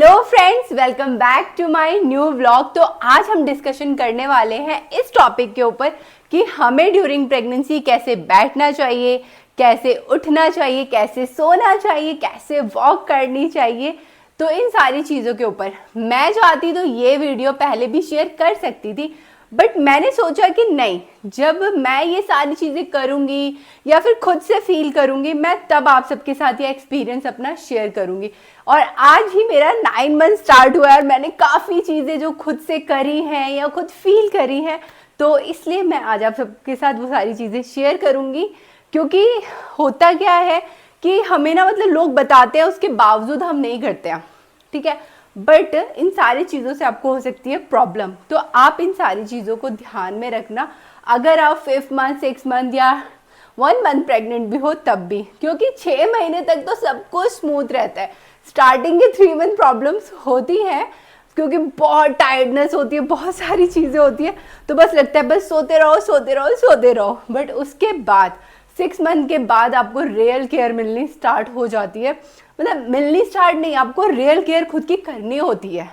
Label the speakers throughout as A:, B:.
A: Hello friends, welcome back to my new vlog. तो आज हम डिस्कशन करने वाले हैं इस टॉपिक के ऊपर कि हमें ड्यूरिंग प्रेगनेंसी कैसे बैठना चाहिए, कैसे उठना चाहिए, कैसे सोना चाहिए, कैसे वॉक करनी चाहिए। तो इन सारी चीज़ों के ऊपर मैं चाहती तो ये वीडियो पहले भी शेयर कर सकती थी, बट मैंने सोचा कि नहीं, जब मैं ये सारी चीज़ें करूँगी या फिर खुद से फील करूँगी, मैं तब आप सबके साथ ये एक्सपीरियंस अपना शेयर करूँगी। और आज ही मेरा 9 मंथ स्टार्ट हुआ है और मैंने काफ़ी चीज़ें जो खुद से करी हैं या खुद फील करी हैं, तो इसलिए मैं आज आप सबके साथ वो सारी चीज़ें शेयर करूँगी। क्योंकि होता क्या है कि हमें ना, मतलब लोग बताते हैं, उसके बावजूद हम नहीं करते हैं, ठीक है। बट इन सारी चीज़ों से आपको हो सकती है प्रॉब्लम, तो आप इन सारी चीज़ों को ध्यान में रखना अगर आप 5th मंथ, 6th मंथ या 1 मंथ प्रेग्नेंट भी हो तब भी, क्योंकि 6 महीने तक तो सब कुछ स्मूथ रहता है। स्टार्टिंग के 3 मंथ प्रॉब्लम्स होती हैं क्योंकि बहुत टायर्डनेस होती है, बहुत सारी चीज़ें होती है, तो बस लगता है बस सोते रहो सोते रहो सोते रहो। बट उसके बाद 6 मंथ के बाद आपको रियल केयर मिलनी स्टार्ट हो जाती है। मतलब मिलनी स्टार्ट नहीं, आपको रियल केयर खुद की करनी होती है।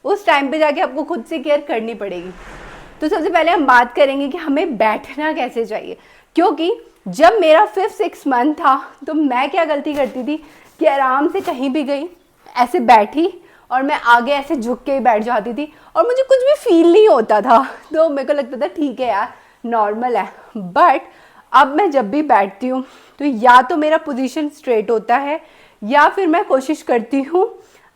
A: उस टाइम पे जाके आपको खुद से केयर करनी पड़ेगी। तो सबसे पहले हम बात करेंगे कि हमें बैठना कैसे चाहिए। क्योंकि जब मेरा 5th-6th मंथ था तो मैं क्या गलती करती थी कि आराम से कहीं भी गई, ऐसे बैठी और मैं आगे ऐसे झुक के ही बैठ जाती थी और मुझे कुछ भी फील नहीं होता था। तो मेरे को लगता था ठीक है यार, नॉर्मल है। बट अब मैं जब भी बैठती हूँ तो या तो मेरा पोजीशन स्ट्रेट होता है या फिर मैं कोशिश करती हूँ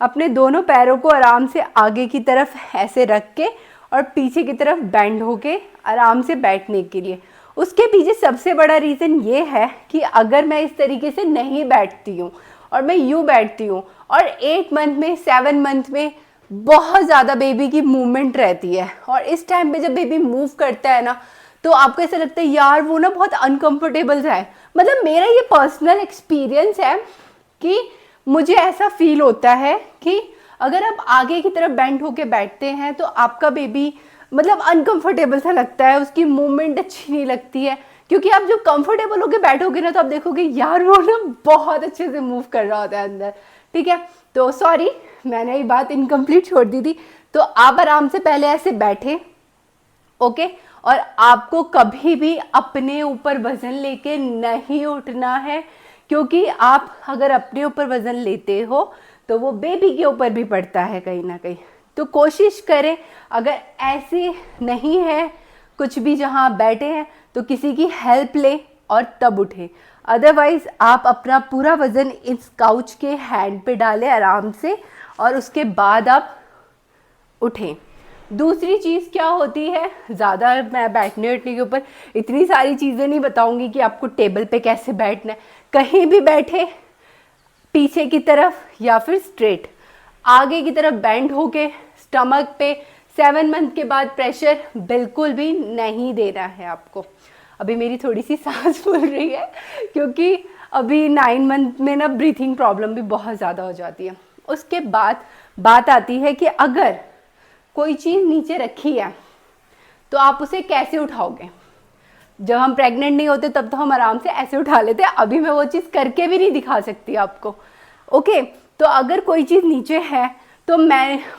A: अपने दोनों पैरों को आराम से आगे की तरफ ऐसे रख के और पीछे की तरफ बेंड होके आराम से बैठने के लिए। उसके पीछे सबसे बड़ा रीज़न ये है कि अगर मैं इस तरीके से नहीं बैठती हूँ और मैं यूँ बैठती हूँ और 8 मंथ में, 7 मंथ में बहुत ज़्यादा बेबी की मूवमेंट रहती है, और इस टाइम पे जब बेबी मूव करता है ना, तो आपको ऐसा लगता है यार वो ना बहुत अनकंफर्टेबल सा है। मतलब मेरा ये पर्सनल एक्सपीरियंस है कि मुझे ऐसा फील होता है कि अगर आप आगे की तरफ बेंड होके बैठते हैं तो आपका बेबी मतलब अनकंफर्टेबल सा लगता है, उसकी मूवमेंट अच्छी नहीं लगती है। क्योंकि आप जब कंफर्टेबल होके बैठोगे ना तो आप देखोगे यार वो ना बहुत अच्छे से मूव कर रहा होता है अंदर, ठीक है। तो सॉरी, मैंने ये बात इनकम्प्लीट छोड़ दी थी। तो आप आराम से पहले ऐसे बैठे, ओके। और आपको कभी भी अपने ऊपर वजन लेके नहीं उठना है, क्योंकि आप अगर अपने ऊपर वजन लेते हो तो वो बेबी के ऊपर भी पड़ता है कहीं ना कहीं। तो कोशिश करें, अगर ऐसे नहीं है कुछ भी जहाँ आप बैठे हैं तो किसी की हेल्प लें और तब उठें। अदरवाइज़ आप अपना पूरा वज़न इस काउच के हैंड पे डालें आराम से और उसके बाद आप उठें। दूसरी चीज़ क्या होती है, ज़्यादा मैं बैठने उठने के ऊपर इतनी सारी चीज़ें नहीं बताऊंगी कि आपको टेबल पे कैसे बैठना है। कहीं भी बैठे, पीछे की तरफ या फिर स्ट्रेट, आगे की तरफ बेंड होके स्टमक पे 7 मंथ के बाद प्रेशर बिल्कुल भी नहीं देना है आपको। अभी मेरी थोड़ी सी सांस फूल रही है क्योंकि अभी 9 मंथ में ना ब्रीथिंग प्रॉब्लम भी बहुत ज़्यादा हो जाती है। उसके बाद बात आती है कि अगर कोई चीज़ नीचे रखी है तो आप उसे कैसे उठाओगे। जब हम प्रेग्नेंट नहीं होते तब तो हम आराम से ऐसे उठा लेते हैं, अभी मैं वो चीज़ करके भी नहीं दिखा सकती आपको, ओके। तो अगर कोई चीज़ नीचे है तो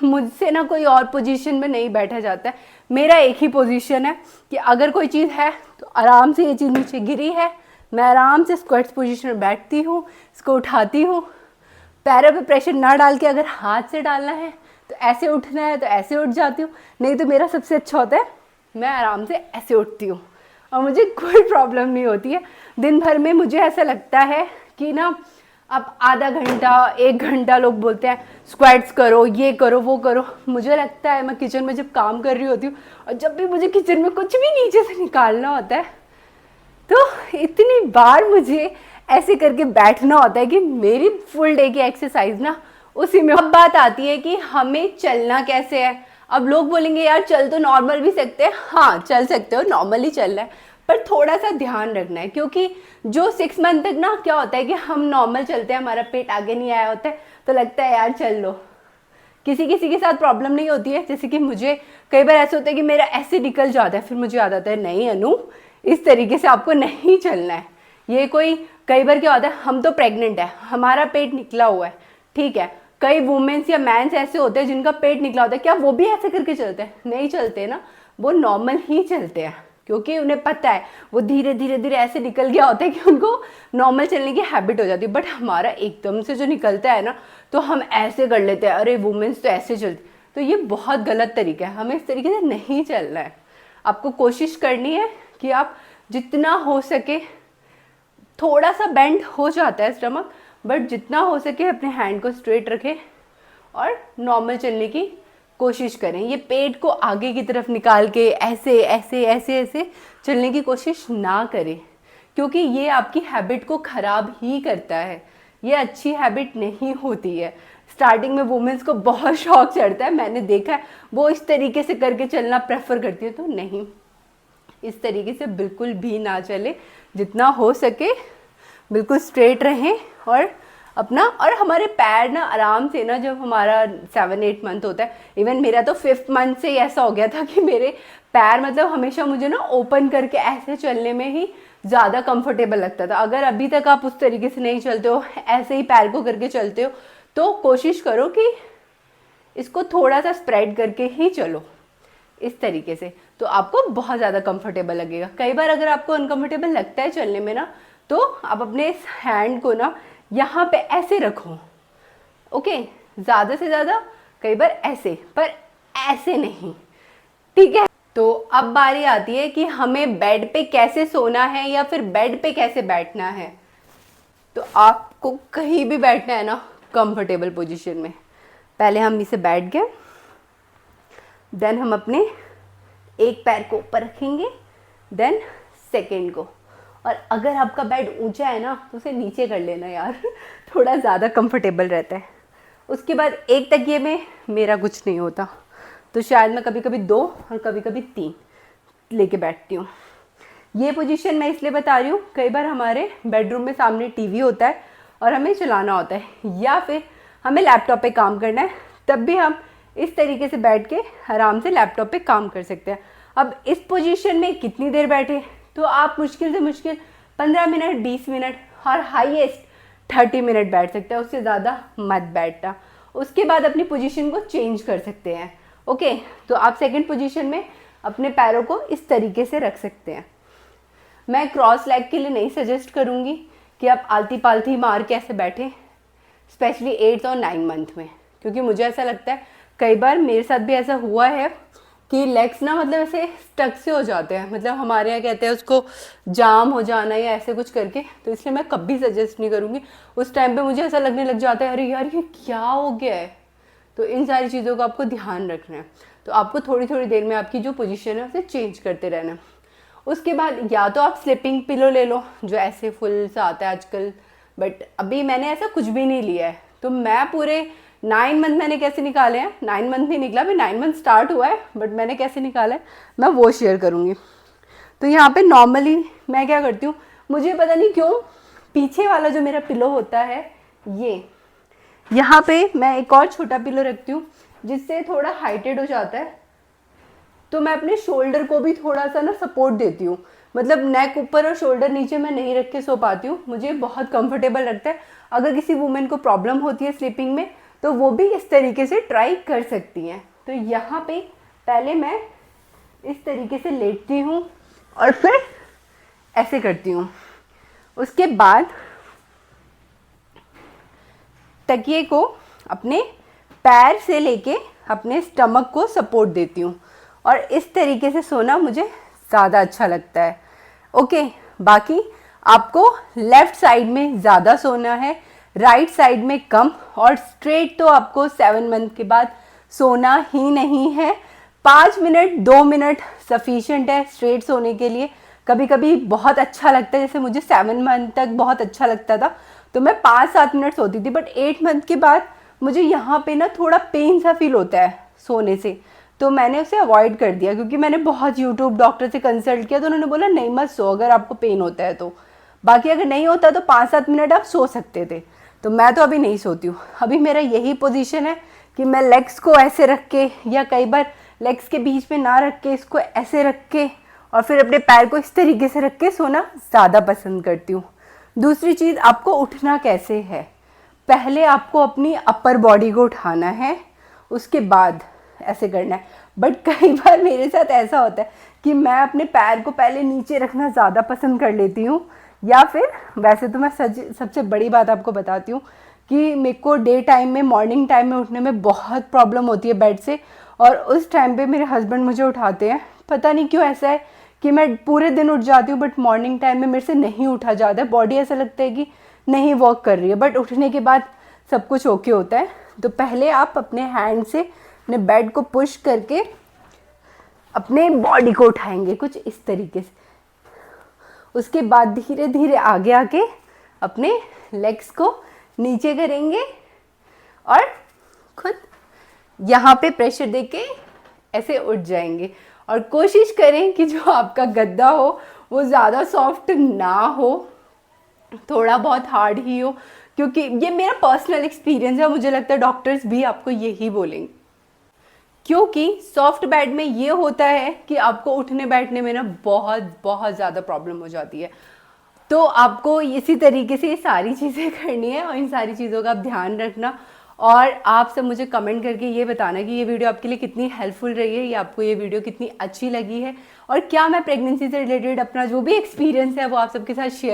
A: मुझसे ना कोई और पोजीशन में नहीं बैठा जाता है। मेरा एक ही पोजीशन है कि अगर कोई चीज़ है तो आराम से, ये चीज़ नीचे गिरी है, मैं आराम से स्क्वाट्स पोजीशन में बैठती हूँ, इसको उठाती हूँ, पैरों पे प्रेशर ना डाल के, अगर हाथ से डालना है तो ऐसे उठना है तो ऐसे उठ जाती हूँ। नहीं तो मेरा सबसे अच्छा होता है मैं आराम से ऐसे उठती हूँ और मुझे कोई प्रॉब्लम नहीं होती है। दिन भर में मुझे ऐसा लगता है कि ना, अब आधा घंटा 1 घंटा लोग बोलते हैं स्क्वाट्स करो, ये करो, वो करो। मुझे लगता है मैं किचन में जब काम कर रही होती हूँ और जब भी मुझे किचन में कुछ भी नीचे से निकालना होता है तो इतनी बार मुझे ऐसे करके बैठना होता है कि मेरी फुल डे की एक्सरसाइज ना उसी में। अब बात आती है कि हमें चलना कैसे है। अब लोग बोलेंगे यार चल तो नॉर्मल भी सकते हैं, हाँ चल सकते हो, नॉर्मली चल रहा है, पर थोड़ा सा ध्यान रखना है। क्योंकि जो 6 मंथ तक ना क्या होता है कि हम नॉर्मल चलते हैं, हमारा पेट आगे नहीं आया होता है तो लगता है यार चल लो। किसी किसी के साथ प्रॉब्लम नहीं होती है, जैसे कि मुझे कई बार ऐसा होता है कि मेरा ऐसे निकल जाता है, फिर मुझे याद आता है नहीं अनु, इस तरीके से आपको नहीं चलना है। ये कोई कई बार क्या होता है, हम तो प्रेग्नेंट है, हमारा पेट निकला हुआ है, ठीक है, कई वुमेन्स या मैंस ऐसे होते हैं जिनका पेट निकला होता है, क्या वो भी ऐसे करके चलते हैं? नहीं चलते ना, वो नॉर्मल ही चलते हैं, क्योंकि उन्हें पता है वो धीरे धीरे धीरे ऐसे निकल गया होता है कि उनको नॉर्मल चलने की हैबिट हो जाती है। बट हमारा एकदम से जो निकलता है ना, तो हम ऐसे कर लेते हैं, अरे वुमेन्स तो ऐसे चलती। तो ये बहुत गलत तरीका है, हमें इस तरीके से नहीं चलना है। आपको कोशिश करनी है कि आप जितना हो सके, थोड़ा सा बेंड हो जाता है स्टमक, बट जितना हो सके अपने हैंड को स्ट्रेट रखें और नॉर्मल चलने की कोशिश करें। ये पेट को आगे की तरफ निकाल के ऐसे ऐसे ऐसे ऐसे चलने की कोशिश ना करें, क्योंकि ये आपकी हैबिट को ख़राब ही करता है। ये अच्छी हैबिट नहीं होती है। स्टार्टिंग में वुमेन्स को बहुत शौक चढ़ता है, मैंने देखा है, वो इस तरीके से करके चलना प्रेफर करती है। तो नहीं, इस तरीके से बिल्कुल भी ना चले, जितना हो सके बिल्कुल स्ट्रेट रहें और अपना, और हमारे पैर ना आराम से ना, जब हमारा 7-8 मंथ होता है, इवन मेरा तो 5th मंथ से ही ऐसा हो गया था कि मेरे पैर मतलब हमेशा मुझे ना ओपन करके ऐसे चलने में ही ज़्यादा कंफर्टेबल लगता था। अगर अभी तक आप उस तरीके से नहीं चलते हो, ऐसे ही पैर को करके चलते हो, तो कोशिश करो कि इसको थोड़ा सा स्प्रेड करके ही चलो इस तरीके से, तो आपको बहुत ज़्यादा कंफर्टेबल लगेगा। कई बार अगर आपको अनकंफर्टेबल लगता है चलने में ना, तो आप अपने इस हैंड को ना यहाँ पे ऐसे रखो, ओके, ज़्यादा से ज़्यादा कई बार ऐसे, पर ऐसे नहीं, ठीक है। तो अब बारी आती है कि हमें बेड पे कैसे सोना है या फिर बेड पे कैसे बैठना है। तो आपको कहीं भी बैठना है ना, कंफर्टेबल पोजीशन में। पहले हम इसे बैठ गए, देन हम अपने एक पैर को ऊपर रखेंगे, देन सेकेंड को, और अगर आपका बेड ऊंचा है ना तो उसे नीचे कर लेना यार थोड़ा ज़्यादा कंफर्टेबल रहता है। उसके बाद एक तकिए में मेरा कुछ नहीं होता, तो शायद मैं कभी कभी 2 और कभी कभी 3 लेके बैठती हूँ। ये पोजीशन मैं इसलिए बता रही हूँ, कई बार हमारे बेडरूम में सामने टीवी होता है और हमें चलाना होता है, या फिर हमें लैपटॉप पे काम करना है, तब भी हम इस तरीके से बैठ के आराम से लैपटॉप पे काम कर सकते हैं। अब इस पोजीशन में कितनी देर बैठे, तो आप मुश्किल से मुश्किल 15 मिनट, 20 मिनट और हाईएस्ट 30 मिनट बैठ सकते हैं, उससे ज़्यादा मत बैठना। उसके बाद अपनी पोजीशन को चेंज कर सकते हैं, ओके। तो आप सेकंड पोजीशन में अपने पैरों को इस तरीके से रख सकते हैं। मैं क्रॉस लेग के लिए नहीं सजेस्ट करूँगी कि आप आलती पालती मार के ऐसे बैठें, स्पेशली 8 और 9 मंथ में, क्योंकि मुझे ऐसा लगता है, कई बार मेरे साथ भी ऐसा हुआ है कि लेग्स ना मतलब ऐसे स्टक से हो जाते हैं, मतलब हमारे यहाँ कहते हैं उसको जाम हो जाना या ऐसे कुछ करके। तो इसलिए मैं कभी सजेस्ट नहीं करूँगी। उस टाइम पे मुझे ऐसा लगने लग जाता है, अरे यार ये क्या हो गया है। तो इन सारी चीज़ों का आपको ध्यान रखना है। तो आपको थोड़ी थोड़ी देर में आपकी जो पोजीशन है उसे चेंज करते रहना है। उसके बाद या तो आप स्लीपिंग पिलो ले लो, जो ऐसे फुल सा आता है आजकल, बट अभी मैंने ऐसा कुछ भी नहीं लिया है। तो मैं पूरे 9 मंथ मैंने कैसे निकाले हैं, 9 मंथ नहीं निकला, अभी 9 मंथ स्टार्ट हुआ है, बट मैंने कैसे निकाला है मैं वो शेयर करूँगी। तो यहाँ पे नॉर्मली मैं क्या करती हूँ, मुझे पता नहीं क्यों पीछे वाला जो मेरा पिलो होता है, ये यहाँ पे मैं एक और छोटा पिलो रखती हूँ, जिससे थोड़ा हाइटेड हो जाता है। तो मैं अपने शोल्डर को भी थोड़ा सा ना सपोर्ट देती हूँ, मतलब नेक ऊपर और शोल्डर नीचे मैं नहीं रख के सो पाती हूँ, मुझे बहुत कंफर्टेबल लगता है। अगर किसी वुमेन को प्रॉब्लम होती है स्लीपिंग में, तो वो भी इस तरीके से ट्राई कर सकती हैं। तो यहाँ पे पहले मैं इस तरीके से लेटती हूँ और फिर ऐसे करती हूँ। उसके बाद तकिए को अपने पैर से लेके अपने स्टमक को सपोर्ट देती हूँ, और इस तरीके से सोना मुझे ज़्यादा अच्छा लगता है, ओके। बाकी आपको लेफ़्ट साइड में ज़्यादा सोना है, राइट साइड में कम, और स्ट्रेट तो आपको 7 मंथ के बाद सोना ही नहीं है। 5 मिनट 2 मिनट सफिशिएंट है स्ट्रेट सोने के लिए। कभी कभी बहुत अच्छा लगता है, जैसे मुझे 7 मंथ तक बहुत अच्छा लगता था, तो मैं 5-7 मिनट सोती थी, बट 8 मंथ के बाद मुझे यहाँ पे ना थोड़ा पेन सा फील होता है सोने से, तो मैंने उसे अवॉइड कर दिया। क्योंकि मैंने बहुत यूट्यूब डॉक्टर से कंसल्ट किया, तो उन्होंने बोला नहीं मत सो अगर आपको पेन होता है तो, बाकी अगर नहीं होता तो 5-7 मिनट आप सो सकते थे। तो मैं तो अभी नहीं सोती हूँ। अभी मेरा यही पोजीशन है कि मैं लेग्स को ऐसे रख के, या कई बार लेग्स के बीच में ना रख के इसको ऐसे रख के, और फिर अपने पैर को इस तरीके से रख के सोना ज़्यादा पसंद करती हूँ। दूसरी चीज़, आपको उठना कैसे है। पहले आपको अपनी अपर बॉडी को उठाना है, उसके बाद ऐसे करना है। बट कई बार मेरे साथ ऐसा होता है कि मैं अपने पैर को पहले नीचे रखना ज़्यादा पसंद कर लेती हूँ, या फिर वैसे तो मैं सबसे बड़ी बात आपको बताती हूँ कि मेरे को डे टाइम में, मॉर्निंग टाइम में उठने में बहुत प्रॉब्लम होती है बेड से, और उस टाइम पे मेरे हस्बैंड मुझे उठाते हैं। पता नहीं क्यों ऐसा है कि मैं पूरे दिन उठ जाती हूँ, बट मॉर्निंग टाइम में मेरे से नहीं उठा जाता है। बॉडी ऐसा लगता है कि नहीं वर्क कर रही है, बट उठने के बाद सब कुछ ओके होता है। तो पहले आप अपने हैंड से अपने बेड को पुश करके अपने बॉडी को उठाएंगे कुछ इस तरीके से। उसके बाद धीरे धीरे आगे आके अपने लेग्स को नीचे करेंगे और खुद यहाँ पे प्रेशर देके ऐसे उठ जाएंगे। और कोशिश करें कि जो आपका गद्दा हो वो ज़्यादा सॉफ्ट ना हो, थोड़ा बहुत हार्ड ही हो, क्योंकि ये मेरा पर्सनल एक्सपीरियंस है। मुझे लगता है डॉक्टर्स भी आपको यही बोलेंगे, क्योंकि सॉफ्ट बेड में ये होता है कि आपको उठने बैठने में ना बहुत बहुत ज़्यादा प्रॉब्लम हो जाती है। तो आपको इसी तरीके से ये सारी चीज़ें करनी है और इन सारी चीज़ों का आप ध्यान रखना। और आप सब मुझे कमेंट करके ये बताना कि ये वीडियो आपके लिए कितनी हेल्पफुल रही है, या आपको ये वीडियो कितनी अच्छी लगी है, और क्या मैं प्रेगनेंसी से रिलेटेड अपना जो भी एक्सपीरियंस है वो आप सबके साथ शेयर